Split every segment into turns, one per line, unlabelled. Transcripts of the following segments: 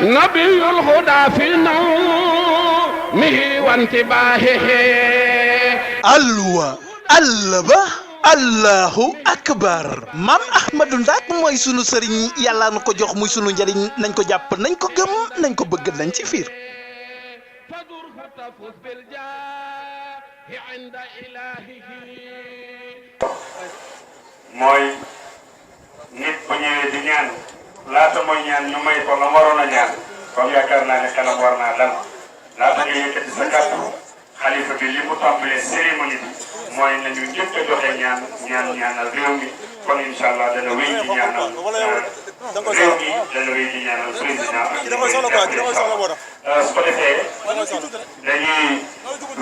نبي الهدى في نومه وانتباهه
alwa allaba allahu akbar maam ahmadou Ndak mooy sunu sëriñ yàlla na ko jox muy sunu njëriñ nañ ko jàpp nañ ko gëm nañ ko bëgg nañ ci fiir
فدر فتفوز بالجاه عند إلهه
mooy nit bu ñëwee di ñaan laata mooy ñaan ñu may ko la waroon a ñaan comme yaakaar naa ne xelam war naa dal laata nga yëkkati sa kàddu xalifa bi li mu tàmbalee cérémonie bi mooy nañu njëkk a joxe ñaanal réew mi kon incha allah dana wéy di ñaanal réew mi dana wéy di ñaanal président ak su ko defee dañuy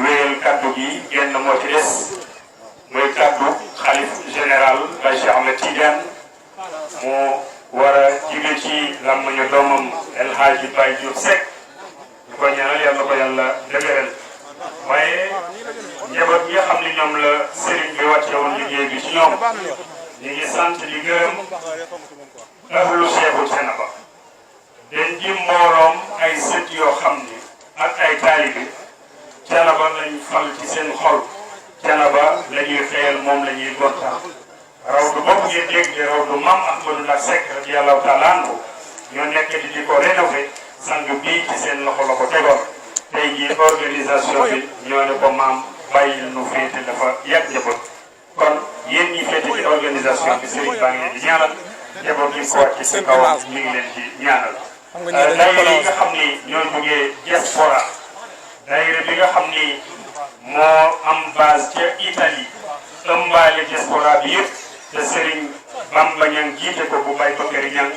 wéyal kàddu gi genn moo ci des mooy kàddu xalif général Baye Cheikh Ahmed Tidiane mu war a jóge ci làmmiñu doomam El Hadji Baye Diop Seck ñu koy ñaanal yàlla ko yàlla dëgëral waaye njaboot bi nga xam ne ñoom la sëriñ bi wàcce woon liggéey bi ci ñoom ñu ngi sant di gërëm ahlu Cheikhu Thiénaba dañ ji mbooloom ay sët yoo xam ni ak ay taalibe Thiénaba lañ fal ci seen xol Thiénaba la ñuy xëyal moom la ñuy gontal rawdu boobu ngeen dégg rawdu Maam Ahmadou Ndak Seck radiyallahu taala anhu ñoo nekk di ko rénové sang bii ci seen loxo la ko tegoon tey jii organisation bi ñoo ne ko maam bàyyil nu féete dafa yàgg njaboot kon yéen ñi féete ci organisation bi sëriñ baa ngi leen di ñaanal njaboot yi ko wàcc ci kawam ñu ngi leen di ñaanal daayira yi nga xam ni ñoo jógee diaspora daayira bi nga xam ni moo am base ca Italie ëmbaale diaspora bi yëpp te Serigne Bamba Niang jiite ko bu Baye Bakary Niang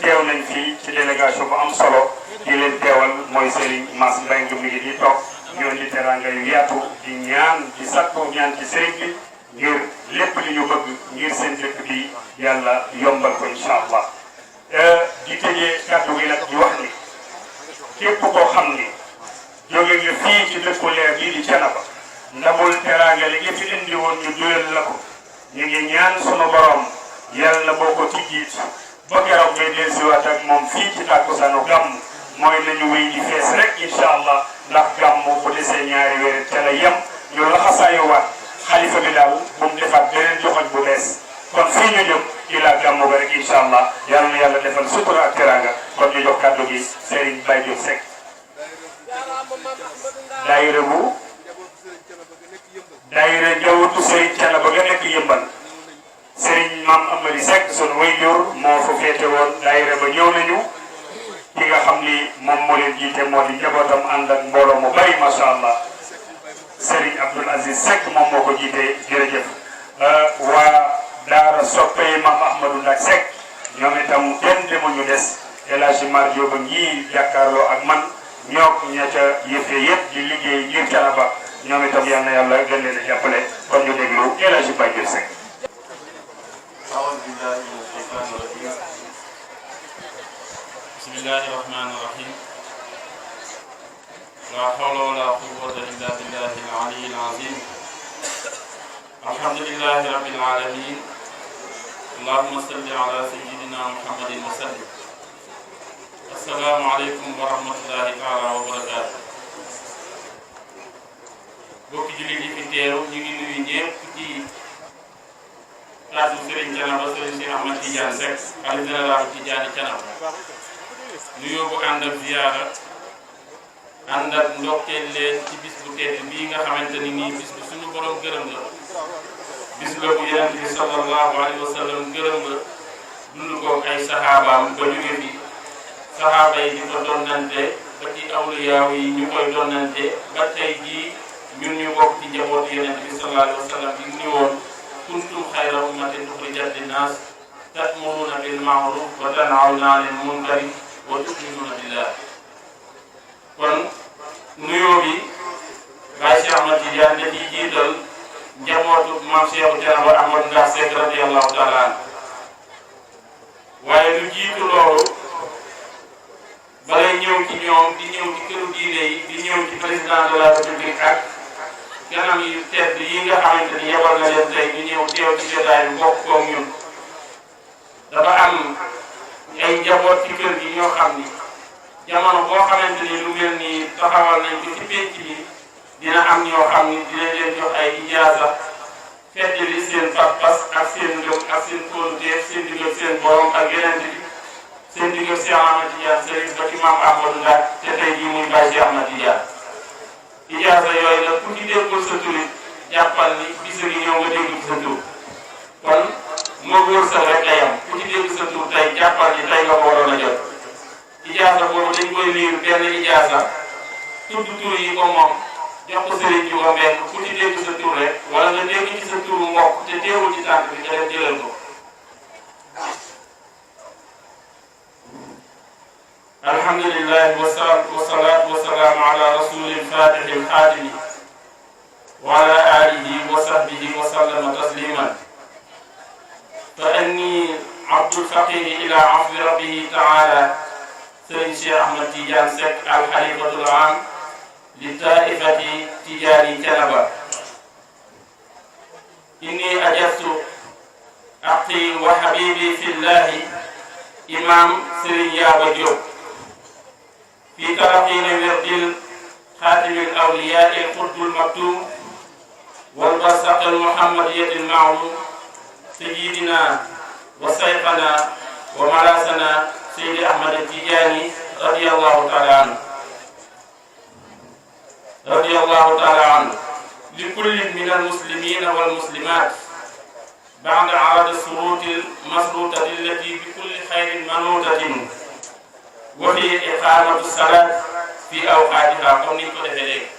teew nañ fii ci délégation bu am solo di leen teewal mooy Serigne Mass Mbengue mi ngi di toog ñoo di teranga yu yaatu di ñaan di sakku ñaan ci Serigne bi ngir lépp li ñu bëgg ngir seen dëkk bi yàlla yombal ko incha allah di tëjee kàddu gi nag di wax ni képp koo xam ni jóge nga fii ci dëkku leer bii di Thiénaba ndamul teranga li nga fi indi woon ñu duyal la ko ñu ngi ñaan sunu borom yàlla na boo ko tijjiit ba keroog ngay dellusiwaat ak moom fii ci tàkkusaanu gàmm mooy nañu wéy di fees rek incha allah ndax gàmm bu desee ñaari weer ca la yem ñu laxasaayuwaat xalifa bi daal bu mu defaat beneen joxoñ bu bees kon fii ñu jëm ilaa gàmm ba rek incha allah yàlla na yàlla defal sutura ak teranga kon ñu jox kàddu gi Serigne Baye Diop Seck daayira njabootu Serigne Thiénaba ga nekk yëmbal Serigne Mame Amady Seck sunu waajur moo fa féete woon daayira ba ñëw nañu ki nga xam ni moom moo leen jiite moo di njabootam ànd ak mbooloo mu bari macha allah Serigne Abdoul Aziz Seck moom moo ko jiite jërëjëf waa Daara soppee Mame Ahmadou Ndak Seck ñoom itam kenn demuñu des El Hadji Mar Diop ba ngi jàkkaarloo ak man ñoo ña ca yëfee yëpp di liggéey ngir Thiénaba ñoom itam yal na yàlla gën leen a jàppale kon ñu déglu El Hadji Baye Diop Seck.
bismillahi rahmani rahim la hawla wala quwwata illa billahi al-ali al-azim alhamdulillahi rabbil alamin allahumma salli ala sayyidina muhammadin wa sallim assalamu alaykum wa rahmatullahi taala wa barakatuh bokki jullit yi fi teew ñu ngi nuyu ñëpp ci kàddu Serigne Thiénaba Serigne Cheikh Ahmed Tidiane Seck xalifa général Tidiane Thiénaba nuyoo bu ànd ak ziyaara ànd ak ndokkeel leen ci bis bu tedd bii nga xamante ni nii bis bu suñu borom gërëm la bis la bu Yonent bi sallallahu alayhi wa sallam gërëm la dund ko ay saxaabaam ba jóge fi saxaaba yi di ko donnante ba ci awliyaaw yi ñu koy donnante ba tey jii ñun ñu bokk ci njabootu Yonent bi sallallahu alayhi wa sallam bi ñu woon kuntum xayra ummatin uxrijat linnaas ta'muruuna bil ma'ruuf wa tanhawna anil munkari wa tu'minuuna billah kon nuyoo bi Baye Cheikh Ahmed Tidiane da ciy jiital njabootu Maam Cheikh Thiénaba Ahmadou Ndak Seck radiyallahu taala anhu waaye lu jiitu loolu balay ñëw ci ñoom di ñëw ci këru diine yi di ñëw ci président de la république ak ganam yu tedd yi nga xamante ni yebal na leen tey ñu ñëw teew ci jotaay bi bokk koog ñun dafa am ay njaboot ci kër gi ñoo xam ni jamono boo xamante ni lu mel ni taxawal nañ ko ci pénc bi dina am ñoo xam ni dinañ leen jox ay ijaasa feddali seen pas-pas ak seen ngëm ak seen kóoluteef seen diggal seen borom ak yeneen bi seen diggal Cheikh Ahmad Tidiane Chérif ba ci maam Ahmadou Ndak te tey jii muy Baye Cheikh Ahmad Tidiane ijaasa yooyu nag ku ci déggul sa tur it jàppal ni bisa ngi ñëw nga dégg sa tur kon moo wóor sa rek lay am ku ci dégg sa tur tey jàppal ni tey nga ko waroon a jot ijaasa boobu dañ koy liir benn ijaasa tudd tur yi ko moom jox ko sëriñ bi ko benn ku ci dégg sa tur rek wala nga dégg ci sa turu mbokk te teewul ci tànk bi nga dem jëlal ko alhamdulilah wasalaatu wasalaamu ala rasulil fatihil xaatimi wa ala alihi wa sahbihi wa sallama tasliman fa anni abdul faqiri ila afwi rabbihi taala sëriñ Cheikh Ahmad Tidiane Seck al xalifatul am li taifati Tijaani Canaba inni ajastu aqi wa habibi fillahi imam Serigne Yaba Diop fi talaqina wirdil xaatimil awliyaa il qutbul maktum wal barsaqil muhammadiyatil ma'lum sayyidina wa sayqana wa malasana Seydi Ahmad Tidiane radiyallahu ta'ala anhu li kullin min al-muslimina wal muslimat ba'da 'arad as-surut al-masrutati allati bi kulli khayrin manutatin wa fi iqamatu as-salat fi awqatiha comme niñ ko defee léegi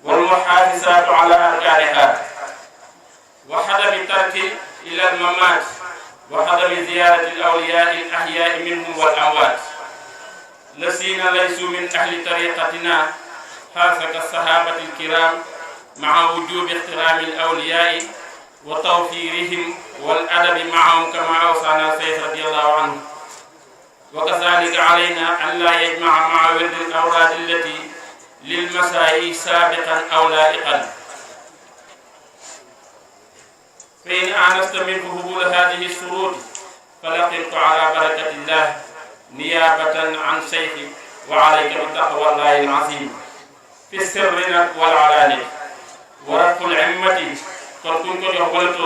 wal muhafizatu 'ala arkaniha wa hadami tarki ila al-mamat wa hadami ziyarati al-awliya al-ahya minhum wal amwat الذين ليسوا من أهل طريقتنا حافظ الصحابة الكرام مع وجوب احترام الأولياء وتوفيرهم والأدب معهم كما أوصانا الشيخ رضي الله عنه وكذلك علينا أن لا يجمع مع ورد الأوراد التي للمساء سابقا أو لاحقا فإن آنست منه قبول هذه الشروط فلقلت على بركة الله نيابة عن شيخي وعليك بتقوى الله العظيم في السر والعلانية ورفع العمة فكنت يقولتو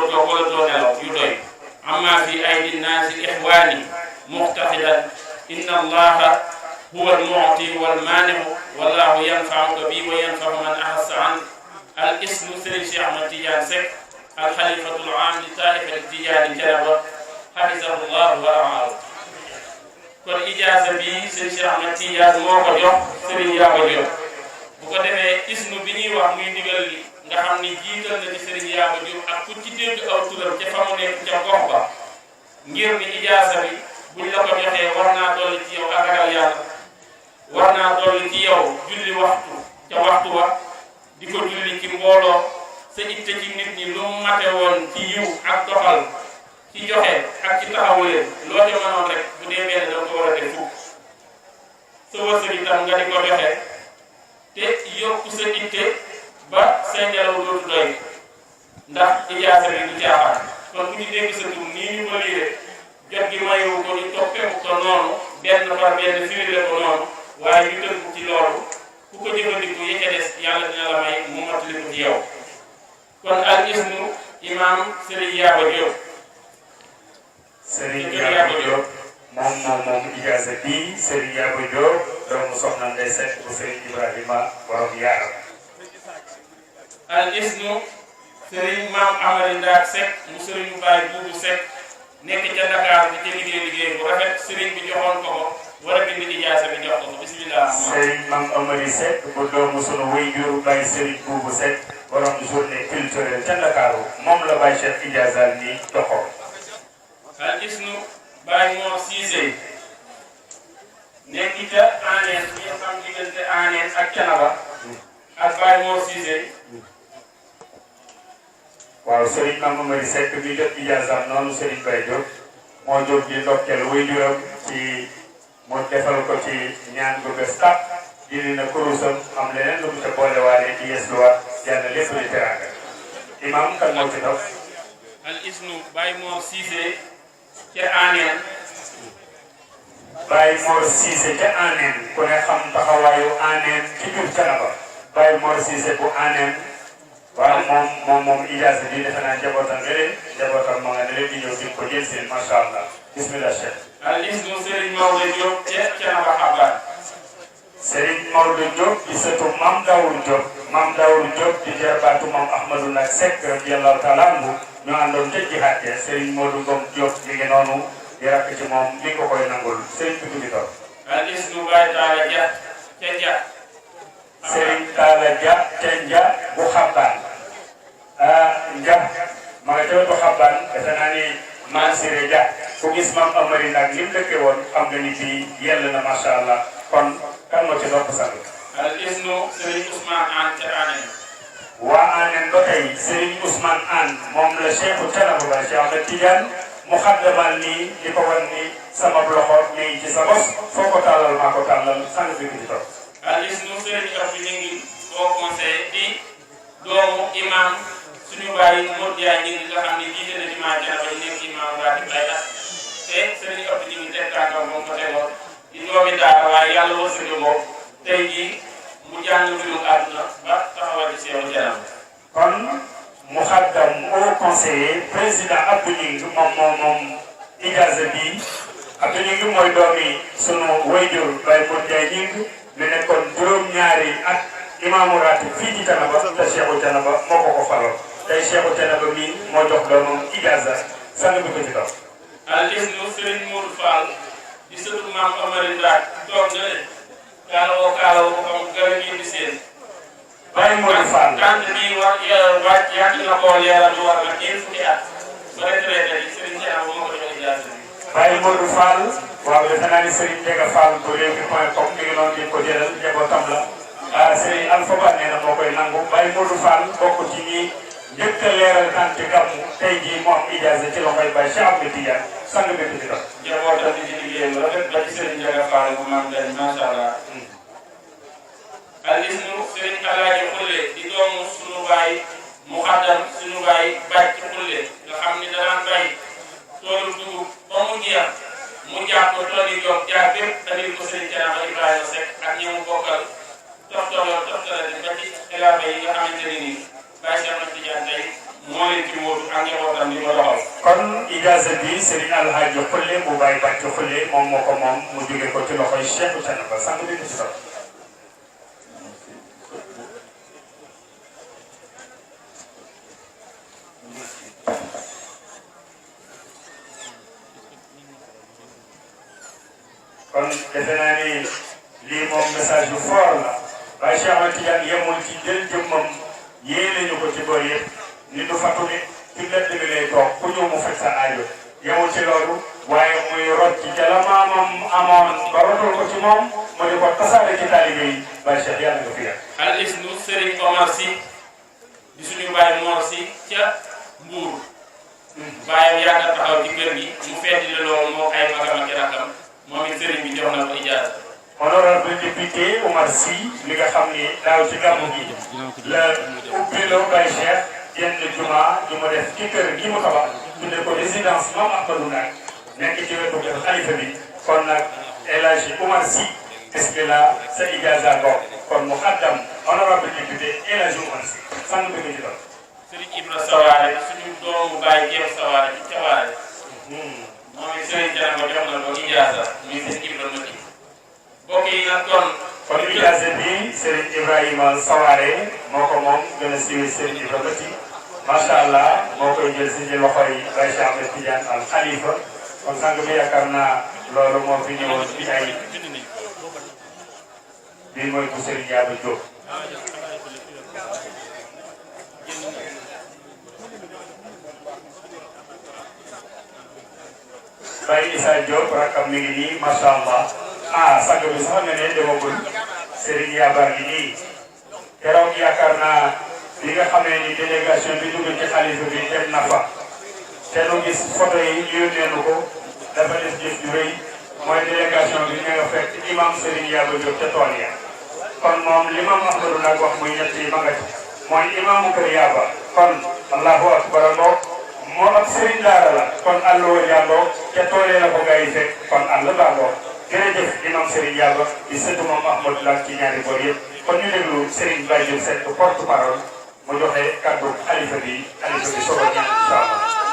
يدوي أما في أيدي الناس إخواني مقتصدا إن الله هو المعطي والمانع والله ينفعك بي وينفع من أحس عن الاسم سيدي شيخ أحمد تيجان سك الخليفة العام لطائفة التيجان جنبه حفظه الله ورعاه kon ijaasa bi sëñ Cheikh Ahmad Tidiane moo ko jox Serigne Yaba Diop bu ko defee isnu bi ñuy wax muy ndigal li nga xam ni jiital na ci Serigne Yaba Diop ak ku ci dégg aw turam ca fa mu nekk ca gox ba ngir ni ijaasa bi buñ la ko joxee war naa dolli ci yow ak ragal yàlla war naa dolli ci yow julli waxtu ca waxtu wa di ko julli ci mbooloo sa itte ci nit ñi lu mu mate woon ci yiw ak doxal ci joxe ak ci taxawulee loo ca mënoon rek bu dee benn da nga ko war a def fukk sa wërsëg itam nga di ko joxe te yokku sa itte ba sa ngelaw dootu doy ndax ijaasa bi du caaxaan kon ku ñu dégg sa tur nii ñu ko liire jot gi mayu ko ñu toppeeku ko noonu benn par benn firile ko noonu waaye ñu tënku ci loolu ku ko jëfandiku yi ca des yàlla dina la may mu mottali ko ci yow kon al ismu imam Serigne Yaba Diop
Serigne Yaba Diop moom ijaasa bii Serigne Yaba Diop doomu soxna Ndeye Seck bu Serigne Ibrahima borom yaaram
al ismu Serigne Maam Amady Ndak Seck mu Serigne Baye Boubou Seck nekk ca Dakar di ca liggéey bu rafet Serigne bi joxoon ko war a bind ijaasa bi jox ko bismillah.
Serigne Maam Amady Seck bu doomu sunu waajur Baye Serigne Boubou Seck borom journée culturelle ca Dakar moom la Baye Cheikh ijaasa ni joxoon.
al isnu Baye Mor Cissé nekk ca Aneen ñi xam diggante Aneen ak Canaba ak Baye Mor Cissé.
waaw Serigne Mame Amady Seck bi jot ijaasam noonu Serigne Baye Diop moo jóg di ndokkeel waajuram ci mu defal ko ci ñaan bu bés tàq dindi na kurusam am leneen lu mu ca boolewaale di yeesluwaat yàlla lépp di teraanga imam kan moo ci topp.
al isnu Baye Mor Cissé ca Aneen
Baye Mor Cissé ca Aneen ku ne xam taxawaayu Aneen ci biir Thiénaba Baye Mor Cissé bu Aneen waaw moom ijaasa bi defe naa njabootam ma nga ne di ñëw di ko jël seen macha allah bismillah Cheikh.
al-ismu Serigne Maodo Diop ca Thiénaba Xabaan.
Serigne Maodo Diop di sëtu Mame Daour Diop Mame Daour Diop di jarbaatu Mame Ahmadou Ndak Seck radiyallahu taala anhu ñu àndoon ca jihaat ya Serigne Modou Ngom Diop mi ngi noonu di rakk ci moom li nga koy nangul Serigne bi di toog.
al-ismu Baye Talla Dia ca Dia.
Serigne Talla Dia ca Dia bu Xabaan Dia ma nga ca wetu Xabaan defe naa ni Mansiré Dia ku gis Mame Amary Ndak li mu dëkkee woon xam nga ni fii yell na macha allah kon kan moo ci dopp sang.
al-ismu Serigne Ousmane Anne ca Aneen.
waa Aneen ba tey Serigne Ousmane Anne moom la Cheikhu Thiénaba ba Cheikh Ahmed Tidiane mu xaddamal nii di ko wan ni sama loxo mi ci sa bos foo ko tàllal maa ko tàllal sang bi ci topp.
al-ismu Serigne Abdou Ngingue au conseil di doomu imam suñu baay Modou Ndiaye ñi nga xam ne jiite na jumaa Thiénaba yi nekk imam ratib ay at te Serigne Abdou Ngingue teg tànkam moom ko tegoon di doomi daara waaye yàlla wërsëgal ko tey jii mu jàng mbirum àdduna ba taxawal ci Seexu Thiénaba.
kon mu xaddam au conseiller président Abdou Ngingue moom ijaaza bi Abdou Ngingue mooy doomi sunu wayjur Baye Modou Ndiaye Ngingue mi nekkoon juróom-ñaari at imaamu ratib fii ci Thiénaba te Seexu Thiénaba moo ko faloon tey Seexu Thiénaba mi moo jox doomam ijaaza sang bi ko ci toog.
al-ismu Serigne Mourou Fall di sëtu Mame Amary Ndak toog na ne kaalawoo ko xam gërëm yi di seen.
Baye Modou Fall
tant bii wàcc yàgg na koo leeral lu war na 15 fukki at ba retraité bi Serigne Thiénaba moo ko jox ijaaza bi.
Baye Modou Fall waaw defe naa ni Serigne Ndiaga Fall bu Rewmi.com mi ngi noonu di ko jëlal njabootam la Serigne Alpha Ba nee na moo koy nangu Baye Modou Fall bokk ci ñi njëkk a leeral tànk gàmmu tey jii mu am ijaaza ci loxoy Baye Cheikh Ahmed Tidiane sang bi ci dox.
njabootam di ci liggéey lu rafet ba ci Serigne Ndiaga Fall bu maam Gaye macha allah. al-ismu Serigne Alaaji Xulle di doomu sunu baay mu xaddam sunu baay bàcc Xulle nga xam ni danaan bay toolu dugub ba mu jeex mu jàpp tool yi jóg jaar bépp andil ko Serigne Thiénaba Ibrahima Seck ak ñi mu bokkal toftale ba ci élèves yi nga xamante ne nii Baye Cheikh Ahmed Tidiane tey moo leen ci wóotu ak njabootam di ko doxal.
kon ijaaza bi Serigne Alhaji Xulle bu Baye bàcc Xulle moom moo ko moom mu jóge ko ci loxoy Cheikhu Thiénaba sang bi ci dox. kon defe naa ni lii moom message bu fort la Baye Cheikh Ahmed Tidiane yemul ci jël jëmmam yéene ñu ko ci boor yëpp ni du fatu ni ci mbedd mi lay toog ku ñëw mu faj sa aajo yemul ci loolu waaye muy rot ci ca la maamam amoon ba rotul ko ci moom mu di ko tasaare ci taalibe yi Baye Cheikh yàlla nga fi yàgg.
al-ismu Serigne Omar Sy di suñu baay Mor Sy ca Mbuur baayam yàgg a taxaw ci kër gi mu feeti la loolu moo ay magam ak rakam moom it Serigne bi jox na ko ijaaza.
honorable député Omar Sy li nga xam ni daaw ci gàmmu gi la ubbiloo Baye Cheikh yenn juma ju mu def ci kër gi mu tabax tudde ko résidence Mame Ahmadou Ndak nekk ci wetu xalifa bi kon nag El Hadji Omar Sy bismillah sa ijaaza go kon mu xaddam honorable député El Hadji Omar Sy sang bi nga ci doon.
Serigne Ibra Sawaare suñu doomu baay Jeef Sawaare ci Cawaare moom it Serigne Thiénaba jox na ko ijaaza muy seen Ibra Mati mbokk yi nag kon
ijaaza bi Serigne Ibrahima Sawaare moo ko moom gën a siiwee Serigne Ibra Mati macha allah moo koy jël si ci loxoy Baye Cheikh Ahmed Tidiane al Khalifa kon sang bi yaakaar naa loolu moo fi ñëwoon ci ay bii mooy bu Serigne Diaba Diop. Baye Issa Diop rakam mi ngi nii macha allah sang bi sax nga ne demagul Serigne Yabar gi nii keroog yaakaar naa li nga xamee ni délégation bi dugg ci xalifa bi dem na fa te nu gis photo yi yónnee nu ko dafa def jëf ju rëy mooy délégation bi ñu nga fekk imam Serigne Yabar Diop ca tool ya kon moom li Mame Ahmadou nag wax muy ñett yi ma nga ci mooy imaamu kër Yaba kon allahu akbar ngoog moo ab Serigne daara la kon àll wa jàngoo ca toolee la ko gars yi fekk kon àll baa ngoog jërëjëf imam Serigne Yàlla di sëtu moom Ahmadou Lam ci ñaari boor yëpp kon ñu déglu Serigne Baye Diop Seck porte parole mu joxe kàddu xalifa bi soog a ñaan incha allah.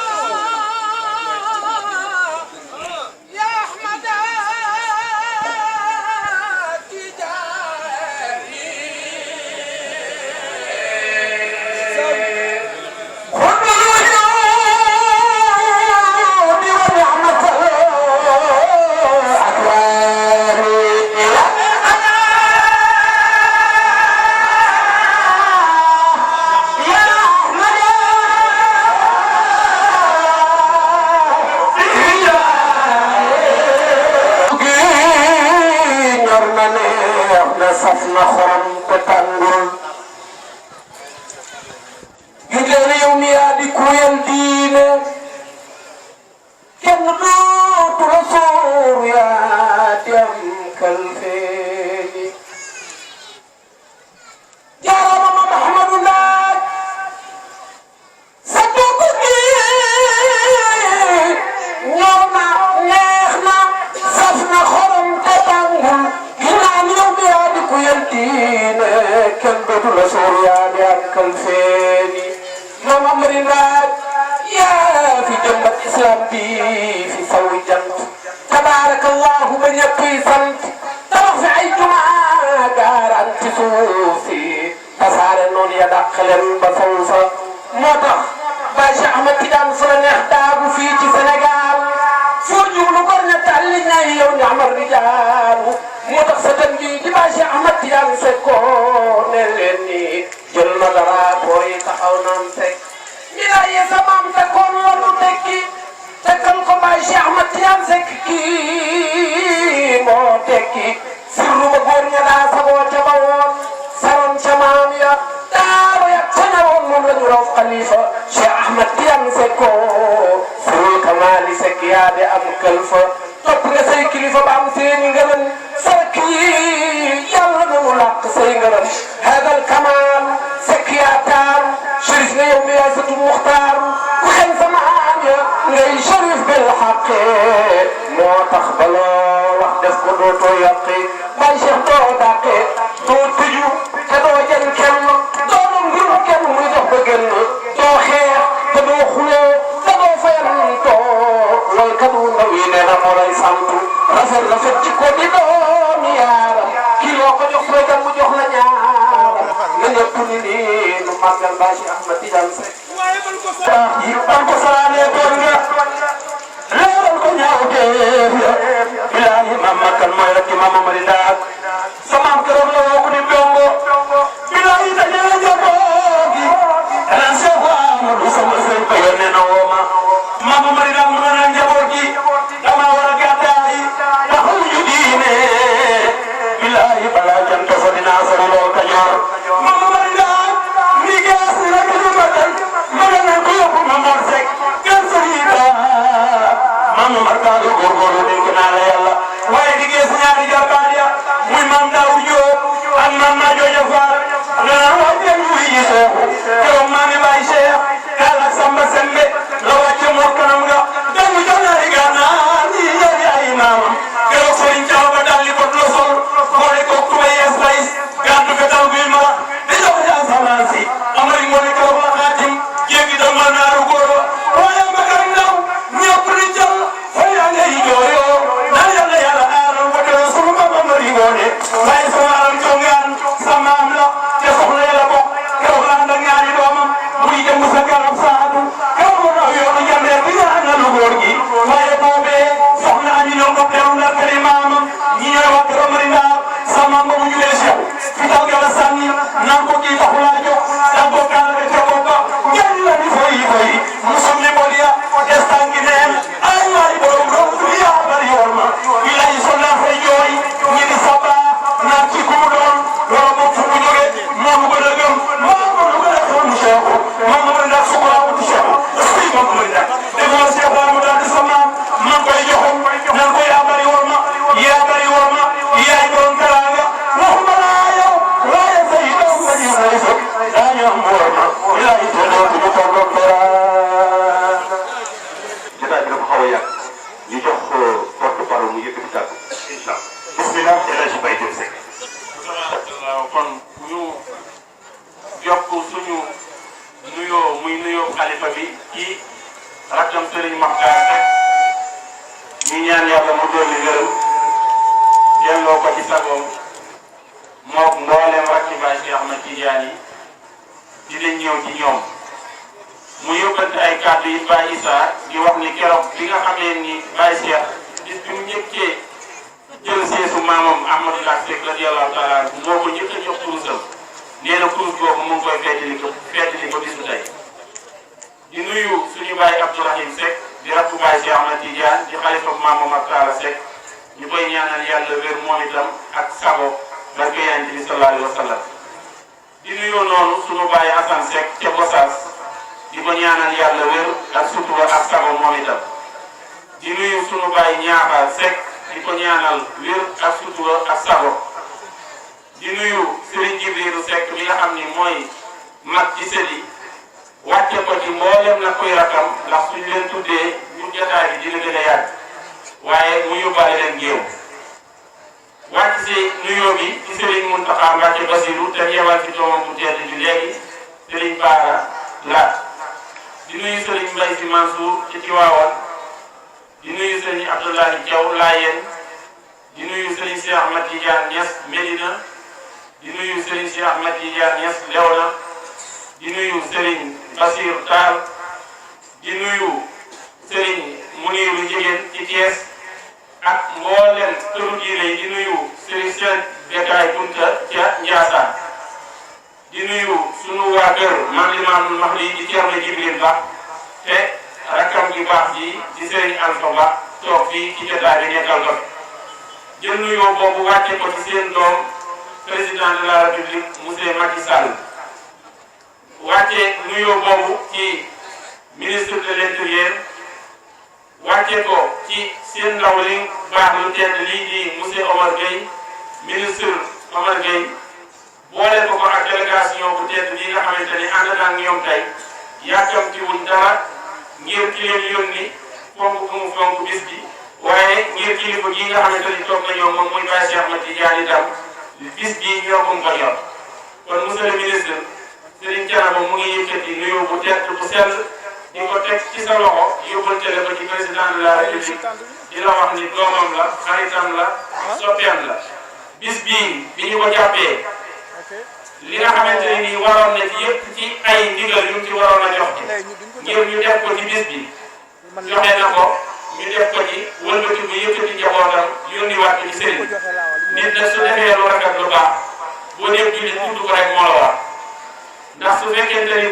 président El Hadji Baye Diop Seck.
waaw kon ñu yokk suñu nuyoo muy nuyoo xalifa bi ci rakkam Serigne Makhtar Seck ñu ñaan yàlla mu dolli ngërëm delloo ko ci sagoom mook mbooleem rakki Baye Cheikh Ahmed Tidiane yi di leen ñëw ci ñoom mu yóbbante ay kàddu yi Baye Issa di wax ni keroog bi nga xamee ni Baye Cheikh bis bi mu njëkkee jël seesu maamam Ahmadou Ndack Seck radiyallahu taala anhu moo ko njëkk a jox kurusam nee na kurus boobu mu ngi koy feddali ko bisu tey di nuyu suñu Baye Abdourahim Seck di rakku Baye Cheikh Ahmed Tidiane di xalifa maamam ak Talla Seck ñu koy ñaanal yàlla wér moom itam ak sago barke Yonent bi sallallahu alayhi wa sallam di nuyoo noonu suñu Baye Assane Seck ca Gossas di ko ñaanal yàlla wér ak sutura ak sago moom itam di nuyu suñu Baye Ñaaxal Seck di ko ñaanal wér ak sutura ak sago di nuyu Serigne Jibrilu Seck mi nga xam ni mooy mag ci sëli wàcce ko ci mboolem la koy rakam ndax suñ leen tuddee ñu jotaay bi dina gën a yàgg waaye mu yóbbaale leen géew wàcc si nuyoo bi ci Serigne Mountakha Mbacké Bassirou te yebal ci doomam bu tedd bi léegi Serigne Bara Laat di nuyu Serigne Mbaye Sy Mansour ci Tiwaawan di nuyu Serigne Abdoulaye Thiaw Laayeen di nuyu Serigne Cheikh Ahmed Tidiane Niass Médina di nuyu Serigne Cheikh Ahmed Tidiane Niass Léona di nuyu Serigne Bassir Tall di nuyu Serigne Mouniru Njigéen ci Thiès ak mboolem këru diine yi di nuyu Serigne Cheikh Bekay Kunta ca Ndiassane di nuyu sunu waa kër Mame Limamoul Mahdi di Thierno Djibril Ba te rakkam gi baax ji di Serigne Alpha Ba toog fii ci jotaay bi nekkal ko jël nuyoo boobu wàcce ko ci seen doom président de la République monsieur Macky Sall wàcce nuyoo boobu ci ministre de l'intérieur wàcce ko ci seen ndaw li baax lu tedd lii di monsieur Omar Gueye ministre Omar Gueye boole ko ak délégation bu tedd bi nga xamante ni ànd naa ak ñoom tey yàkkamtiwuñ dara ngir ki leen yónni fonk bu mu fonk bis bi waaye ngir kilifa gi nga xamante ni toog na ñoom moom muy Baye Cheikh Ahmed Tidiane itam bis bi ñoo ko yor kon monsieur le ministre Serigne Thiénaba mu ngi yëkkati nuyoo bu tedd bu sell di ko teg ci sa loxo yóbbanteel ko ci président de la république di la wax ni doomam la xaritam la soppeem la bis bii bi ñu ko jàppee li nga xamante ne nii waroon na ci yëpp ci ay ndigal yu ci waroon a jox ci ngir ñu def ko ci bis bi joxe na ko ñu def ko ci wëlbati bu yëkkati njabootam yónni waat ko ci sëriñ nit nag su defee lu rafet lu baax boo dee jullit tudd ko rek moo la war ndax su fekkente ni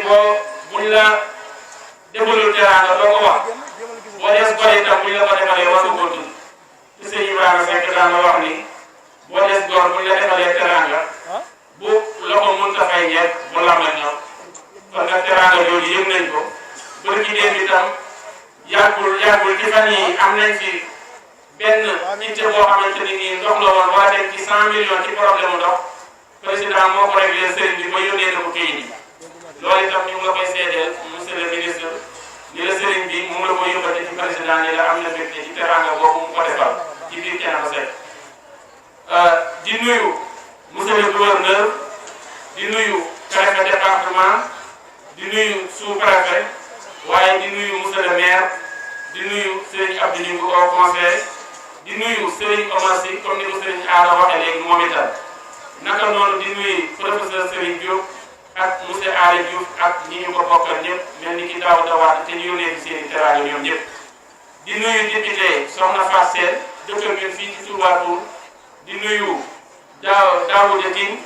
buñ la defalul teraanga doo ko wax boo des gor itam buñ la ko defalee war nga ko tudd ci sëñ Ibrahima Seck daan la wax ni boo des gor buñ la defalee teraanga bu loxo mënta fay ñeeg bu lam la ñor kon nag teraanga jooju yëg nañ ko bër gi dem itam yàggul ci fan yi am nañ ci benn itte boo xamante ni nii ndox la woon waa dem ci 100 millions ci problème ndox président moo ko réglé sëriñ bi ba yónnee na ko kayit yi loolu itam ñu ngi la koy seedeel monsieur le ministre ni la sëriñ bi mu ngi la ko yóbbate ci président ni la am na mbégte ci teranga boobu mu ko defal ci biir Thiénaba Seck di nuyu monsieur le gouverneur di nuyu préfet département di nuyu sous-préfet waaye di nuyu monsieur le maire di nuyu Serigne Abdou Ngingue au conseil di nuyu Serigne Omar Sy comme ni ko Serigne Aara waxee léegi moom itam naka noonu di nuyu professeur Serigne Diop ak monsieur Ali Diouf ak ñi ñu ko bokkal ñëpp mel ni ki daaw dawaat te ñu yónnee ci seen i teraanga ñoom ñëpp di nuyu député Soxna Fatou Sène dëkk ñun fii ci Touba Toul di nuyu Daouda Tine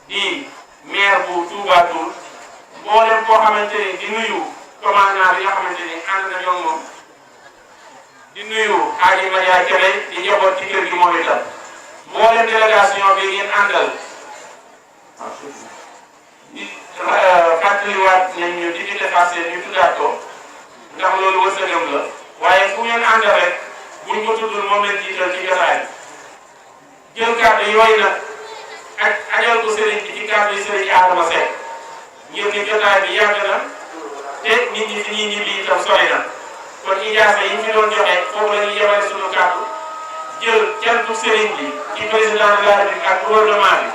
di maire bu Touba Toul mboolem koo xamante ni di nuyu commandant bi nga xamante ni ànd na ñoom moom di nuyu Aji Maria Kébé di njaboot ci kër gi moom itam mboolem délégation bi ngeen àndal di fàttaliwaat nañ ñu di dépassé ñu tuddaat ko ndax loolu wërsëgam la waaye fu ngeen àndal rek buñ ko tuddul moom leen jiital ci jotaay jël kàddu yooyu nag ak ajal ko sëriñ bi ci kàddu yi sëriñ Adama Seck ngir ni jotaay bi yàgg na te nit ñi fi ñuy ñibbi itam sori na kon ijaasa yi ñu fi doon joxe foofu la ñuy yemale sunu kàddu jël cantu sëriñ bi ci président de la République ak gouvernement bi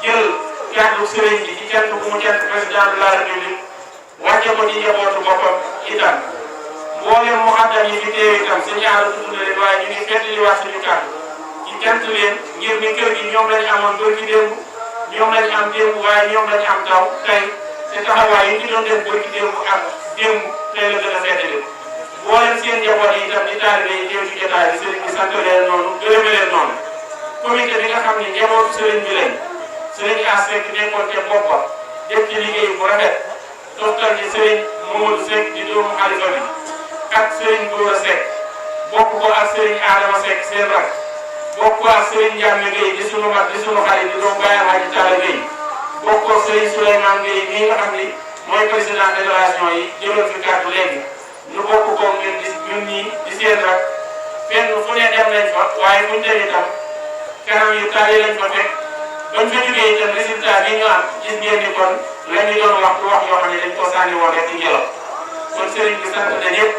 jël cantu sëriñ bi ci cant bu mu cant président de la République wàcce ko ci njabootu boppam itam mboolem muqaddam yi fi teew itam sëñ Aara tudd na leen waaye ñu ngi feddaliwaat suñu kàddu ci cant leen ngir ni kër gi ñoom lañu amoon bërki démb ñoom lañu am démb waaye ñoom lañu am taw tey te taxawaay yi ñu doon def bërki démb ak démb tey la gën a feddali mboolem seen njaboot yi itam di taalibe yi teew ci jotaay bi sëriñ bi sant leen noonu gërëme leen noonu comité bi nga xam ne njabootu sëriñ bi lañ sëriñ As Seck nekkoon te boppa def ci liggéey bu rafet toftal ci sëriñ Mamadou Seck di doomu xalifa bi ak sëriñ Gora Seck bokk ko ak sëriñ Adama Seck seen rak bokk ko ak sëriñ Ndiame Gueye di sunu mag di sunu xarit di doomu Baye Hadji Talla Gueye bokk ko sëriñ Souleymane Gueye mii nga xam ni mooy président fédération yi jëloon fi kàddu léegi ñu bokk ko ñun ñii di seen rak fenn fu ne dem nañ fa waaye buñ dem itam kanam yu taal lañ fa fekk bañ fa jógee itam résultat yi ñu am gis ngeen ni kon la ñu doon wax lu wax yoo xam ne dañ ko sànni woon rek ci ngelaw kon sëriñ bi sant na ñëpp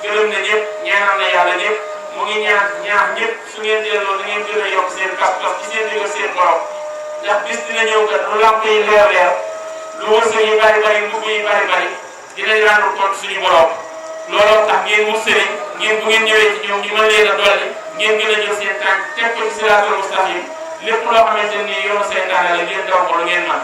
gërëm na ñëpp ñaanal na yàlla ñëpp mu ngi ñaax ñëpp su ngeen delloo da ngeen gën a yokk seen pas-pas ci seen digal seen borom ndax bis dina ñëw kat lu lamp yi leer lu wërsëg yi bari mbubb yi bari dinañ rendre compte suñu borom looloo tax ngeen wut sëriñ ngeen bu ngeen ñëwee ci ñoom ñu mën leen a dolli ngeen gën a jël seen tànk teg ko ci siraatal mustaqim lépp loo xamante ni yoonu seytaane la ngeen daw ko lu ngeen man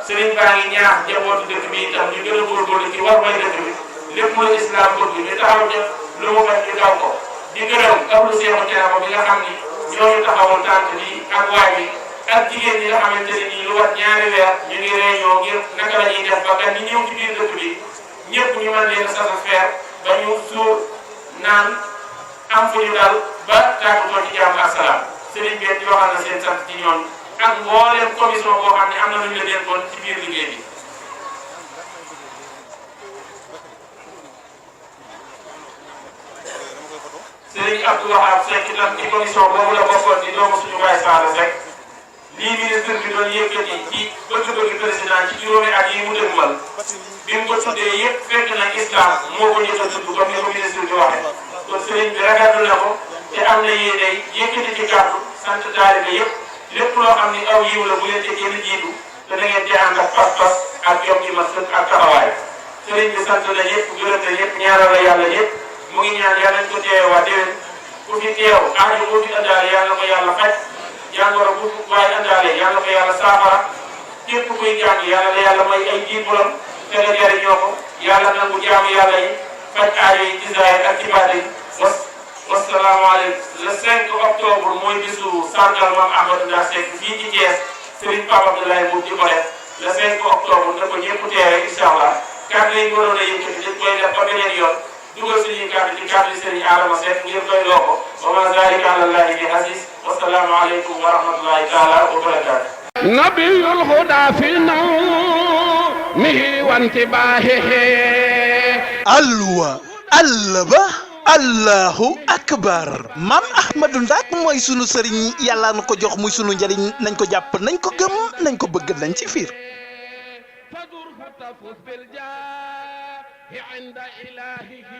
sëriñ baa ngi ñaax njabootu dëkk bi itam ñu gën a góorgóorlu ci war may dëkk bi lépp lu islam bëgg ñu taxaw ca lu mu bañ ñu daw ko di gërëm kablu seexu Thiénaba bi nga xam ni ñooñu taxawul tànt bi ak waay bi ak jigéen ñi nga xamante ne nii lu wat ñaari weer ñu ngi réunion ngir naka la ñuy def ba gan ñi ñëw ci biir dëkk bi ñëpp ñu mën leen satisfaire ba ñu suur naan am fu ñu dal ba tàggatoo ci jàmm ak salaam sëriñ bi di waxal na seen sant ci ñoom ak mbooleem commission boo xam ne am na lu ñu la dénkoon ci biir liggéey bi. Sëriñ Abdou Wahab Seck itam ci commission boobu la bokkoon di doomu suñu Baye Sall Seck lii ministre bi doon yëkkati ci bëgg-bëgg président ci juróomi at yi mu dëgmal bi mu ko tuddee yëpp fekk na islam moo ko njëkk a tudd comme ni ko ministre bi waxee kon sëriñ bi rafetlu na ko te am na yéene yëkkati ci kàddu sant taalibe yëpp lépp loo xam ni aw yiw la bu leen ci kenn jiitu te da ngeen di ànd ak pas-pas ak yom ci mat sëkk ak taxawaay sëriñ bi sant na ñëpp gërëm na ñëpp ñaanal la yàlla ñëpp mu ngi ñaan yàlla nañ ko teewee waa déwén ku fi teew aajo boo fi andaale yàlla na ko yàlla faj jàngoro bu waaye andaale yàlla na ko yàlla saafara képp kuy jàng yàlla la yàlla may ay jiibulam te nga jariñoo ko yàlla nangu jaamu yàlla yi faj aajo yi ci zaahir ak ci baatin wasalaamaaleykum le 5 octobre mooy bisu sargal Mame Ahmadou Ndak Seck fii ci Thiès Serigne Pape Abdoulaye Mbow di ko def le 5 octobre na ko ñëpp teewee incha allah kàddu yi ñu waroon a yëkkati dañ koy def ba beneen yoon dugal suñuy kàddu ci kàddu Serigne Adama Seck ngir doy loo ko wa ma zalika ala llahi bi aziz wasalaamualeykum wa rahmatullahi taala wa barakatuh.
nabiyul huda fi nawmihi wa intibahihi
alwa allaba allahu akbar Mame Ahmadou Ndak mooy sunu sëriñ yàlla na ko jox muy sunu njariñ nañ ko jàpp nañ ko gëm nañ ko bëgg nañ ci fiir
فذر فتفوز بالجاه عند إلهه